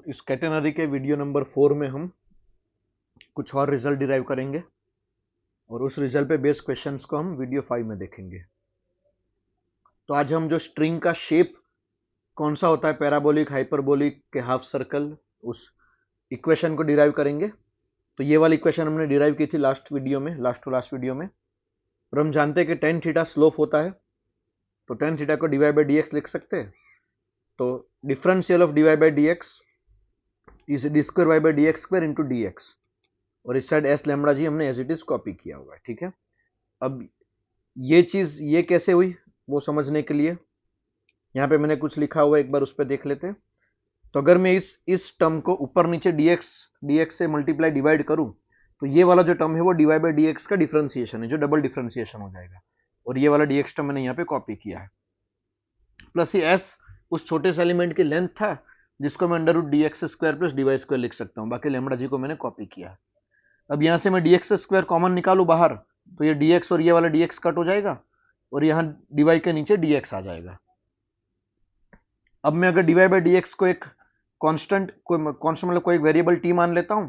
इस कैटेनरी के video number 4 में हम कुछ और रिजल्ट डिराइव करेंगे और उस रिजल्ट पे बेस्ड क्वेश्चंस को हम वीडियो 5 में देखेंगे। तो आज हम जो स्ट्रिंग का शेप कौन सा होता है, पैराबोलिक, हाइपरबोलिक के हाफ सर्कल, उस इक्वेशन को डिराइव करेंगे। तो ये वाली इक्वेशन हमने डिराइव की थी लास्ट टू लास्ट वीडियो में। और हम जानते हैं कि टेन थीटा स्लोप होता है, तो टेन थीटा को D Y by D X लिख सकते हैं। तो differential of D Y by D X is D square Y by D X square into D X, और इस साइड एस लैम्बडा जी हमने एज इट इज कॉपी किया हुआ है। ठीक है, अब ये चीज ये कैसे हुई वो समझने के लिए यहाँ पे मैंने कुछ लिखा हुआ है, एक बार उस पर देख लेते हैं। तो अगर मैं इस टर्म को ऊपर नीचे dx से मल्टीप्लाई डिवाइड करूं, तो ये वाला जो टर्म है वो dy बाई डी एक्स का डिफरेंशिएशन है, जो डबल डिफरेंशिएशन हो जाएगा। और ये वाला dx टर्म मैंने यहाँ पे कॉपी किया है, प्लस ये s उस छोटे से एलिमेंट की लेंथ था जिसको मैं under root D X square plus D Y square लिख सकता हूँ। बाकी लैम्बडा जी को मैंने कॉपी किया है। अब यहाँ से मैं डी एक्स स्क्वायर कॉमन निकालू बाहर, तो ये dx और ये वाला dx कट हो जाएगा और यहाँ dy के नीचे dx आ जाएगा। अब मैं अगर dy बाई डी एक्स को एक कांस्टेंट मतलब कोई वेरिएबल t मान लेता हूं,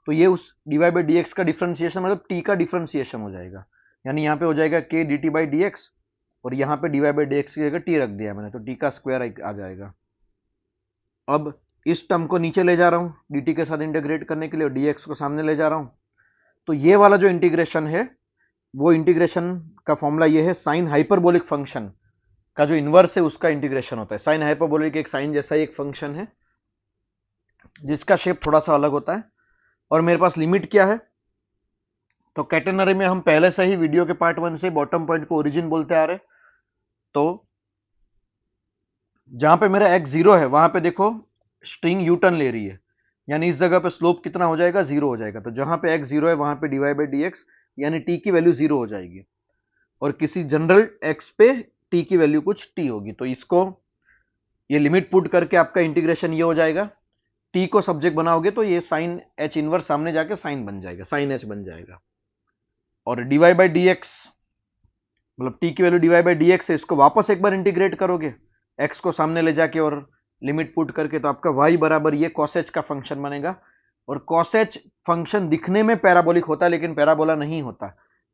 तो ये उस dy बाई डी एक्स का डिफरेंशिएशन मतलब t का डिफरेंशिएशन हो जाएगा। यानी यहाँ पे हो जाएगा k dt by D X, और यहाँ पे dy बाई डी एक्स की जगह t रख दिया मैंने, तो t का स्क्वायर आ जाएगा। अब इस टर्म को नीचे ले जा रहा हूँ dt के साथ इंटीग्रेट करने के लिए, और dx को सामने ले जा रहा हूँ। तो ये वाला जो इंटीग्रेशन है वो इंटीग्रेशन का फॉर्मूला ये है, साइन हाइपरबोलिक फंक्शन का जो इनवर्स है उसका इंटीग्रेशन होता है। साइन हाइपरबोलिक एक साइन जैसा ही एक फंक्शन है जिसका शेप थोड़ा सा अलग होता है। और मेरे पास लिमिट क्या है, तो कैटेनरी में हम पहले से ही वीडियो के पार्ट 1 से बॉटम पॉइंट को ओरिजिन बोलते आ रहे। तो जहां पे मेरा x 0 है वहां पे देखो स्ट्रिंग यू टर्न ले रही है, यानी इस जगह पे स्लोप कितना हो जाएगा, 0 हो जाएगा। तो जहां पे x 0 है वहां पे dy बाई डी एक्स यानी t की वैल्यू 0 हो जाएगी, और किसी जनरल x पे t की वैल्यू कुछ t होगी। तो इसको ये लिमिट पुट करके आपका इंटीग्रेशन ये हो जाएगा, t को सब्जेक्ट बनाओगे तो ये साइन h इनवर्स सामने जाके साइन बन जाएगा, साइन h बन जाएगा। और dy बाई डी एक्स मतलब t की value dy by D x है, इसको वापस एक बार इंटीग्रेट करोगे x को सामने ले जाके और लिमिट पुट करके, तो आपका y बराबर ये cos h का फंक्शन बनेगा। और cos h फंक्शन दिखने में पैराबोलिक होता है लेकिन पैराबोला नहीं होता।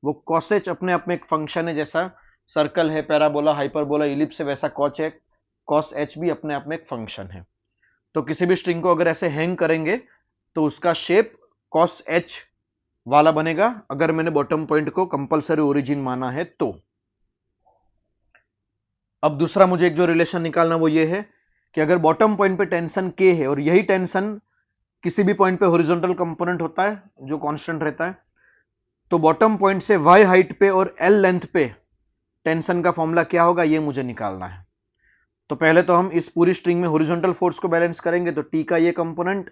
वो cos h अपने आप में एक फंक्शन है, जैसा सर्कल है, पैराबोला, हाइपरबोला, इलिप्स है, वैसा cos h भी अपने आप में एक फंक्शन है। तो किसी भी स्ट्रिंग को अगर ऐसे हैंग करेंगे तो उसका शेप cos h वाला बनेगा, अगर मैंने बॉटम पॉइंट को कंपलसरी ओरिजिन माना है तो। अब दूसरा मुझे एक जो रिलेशन निकालना वो ये है कि अगर बॉटम पॉइंट पे टेंशन k है और यही टेंशन किसी भी पॉइंट पे हॉरिजॉन्टल कंपोनेंट होता है जो कांस्टेंट रहता है, तो बॉटम पॉइंट से y हाइट पे और l लेंथ पे टेंशन का फॉर्मूला क्या होगा ये मुझे निकालना है। तो पहले तो हम इस पूरी स्ट्रिंग में हॉरिजॉन्टल फोर्स को बैलेंस करेंगे, तो t का ये कंपोनेंट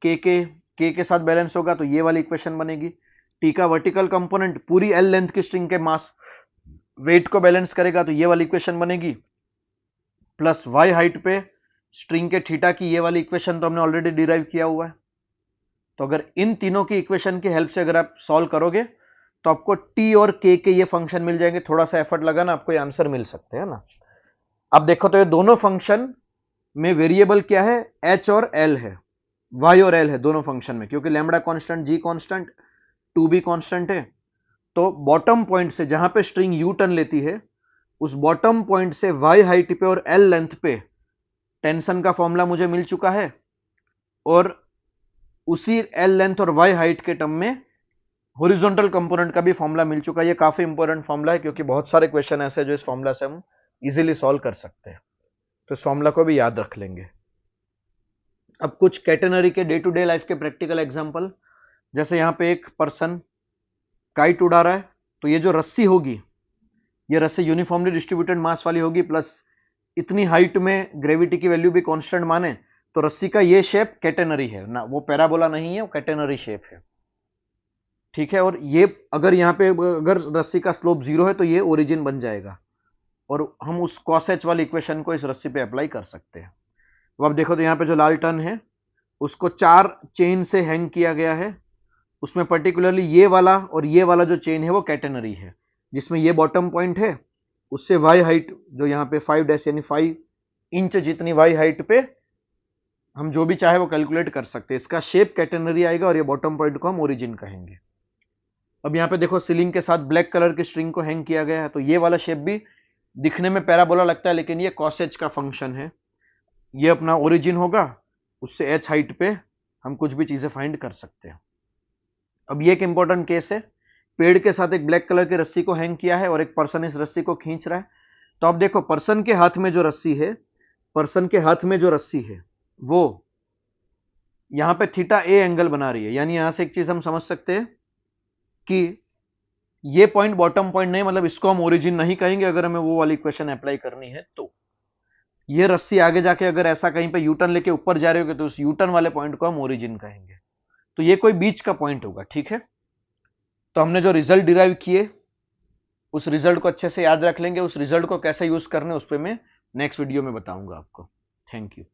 k के साथ बैलेंस होगा, तो ये वाली इक्वेशन बनेगी। t का वर्टिकल कंपोनेंट पूरी l लेंथ की स्ट्रिंग के मास वेट को बैलेंस करेगा, तो ये वाली इक्वेशन बनेगी। प्लस y हाइट पे स्ट्रिंग के थीटा की ये वाली इक्वेशन तो हमने ऑलरेडी डिराइव किया हुआ है। तो अगर इन तीनों की इक्वेशन की हेल्प से अगर आप सॉल्व करोगे तो आपको t और k के ये फंक्शन मिल जाएंगे। थोड़ा सा एफर्ट लगाना, आपको ये आंसर मिल सकते हैं ना। अब देखो तो ये दोनों फंक्शन में वेरिएबल क्या है, h और l है, y और l है दोनों फंक्शन में, क्योंकि lambda constant, g constant, 2b constant है। तो बॉटम पॉइंट से जहां पे स्ट्रिंग यू टर्न लेती है उस बॉटम पॉइंट से y हाइट पे और l लेंथ पे टेंशन का फॉर्मूला मुझे मिल चुका है, और उसी l लेंथ और y हाइट के टर्म में हॉरिजॉन्टल कंपोनेंट का भी फॉर्मूला मिल चुका है। ये काफी इंपॉर्टेंट फॉर्मूला है क्योंकि बहुत सारे क्वेश्चन ऐसे हैं जो इस फॉर्मूला से हम इजीली सॉल्व कर सकते हैं, तो इस फॉर्मूला को भी याद रख लेंगे। अब कुछ कैटेनरी के डे टू डे लाइफ के प्रैक्टिकल एग्जांपल, जैसे यहाँ पे एक पर्सन काइट उड़ा रहा है, तो ये जो रस्सी होगी ये रस्सी यूनिफॉर्मली डिस्ट्रीब्यूटेड मास वाली होगी, प्लस इतनी हाइट में ग्रेविटी की वैल्यू भी कांस्टेंट माने, तो रस्सी का ये शेप कैटेनरी है ना, वो पैराबोला नहीं है, वो कैटेनरी शेप है। ठीक है, और ये अगर यहाँ पे अगर रस्सी का स्लोप 0 है तो ये ओरिजिन बन जाएगा, और हम उस cos h वाली इक्वेशन को इस रस्सी पे अप्लाई कर सकते हैं। अब आप देखो तो यहाँ पे जो लाल टर्न है उसको 4 चेन से हैंग किया गया है, उसमें पर्टिकुलरली ये वाला और ये वाला जो चेन है वो कैटेनरी है, जिसमें ये बॉटम पॉइंट है, उससे y हाइट जो यहाँ पे 5 डैश यानी 5 इंच जितनी y हाइट पे हम जो भी चाहे वो कैलकुलेट कर सकते हैं। इसका शेप कैटेनरी आएगा और ये बॉटम पॉइंट को हम ओरिजिन कहेंगे। अब यहाँ पे देखो सीलिंग के साथ ब्लैक कलर की स्ट्रिंग को हैंग किया गया है, तो ये वाला शेप भी दिखने में पैराबोला लगता है, लेकिन ये कॉसेज का फंक्शन है। ये अपना ओरिजिन होगा, उससे एच हाइट पे हम कुछ भी चीजें फाइंड कर सकते हैं। अब ये एक इंपॉर्टेंट केस है, पेड़ के साथ एक ब्लैक कलर की रस्सी को हैंग किया है और एक पर्सन इस रस्सी को खींच रहा है। तो अब देखो पर्सन के हाथ में जो रस्सी है, पर्सन के हाथ में जो रस्सी है वो यहां पे थीटा ए एंगल बना रही है। यानी यहां से एक चीज हम समझ सकते हैं कि ये पॉइंट बॉटम पॉइंट नहीं, मतलब इसको हम ओरिजिन नहीं कहेंगे अगर हमें वो वाली इक्वेशन अप्लाई करनी है। तो ये रस्सी आगे जाके अगर ऐसा कहीं पे यूटर्न लेके ऊपर जा रही होगी तो उस यूटर्न वाले पॉइंट को हम ओरिजिन कहेंगे। तो ये कोई बीच का पॉइंट होगा, ठीक है। तो हमने जो रिजल्ट डिराइव किए उस रिजल्ट को अच्छे से याद रख लेंगे। उस रिजल्ट को कैसे यूज करने उस पर मैं नेक्स्ट वीडियो में बताऊंगा आपको। Thank you.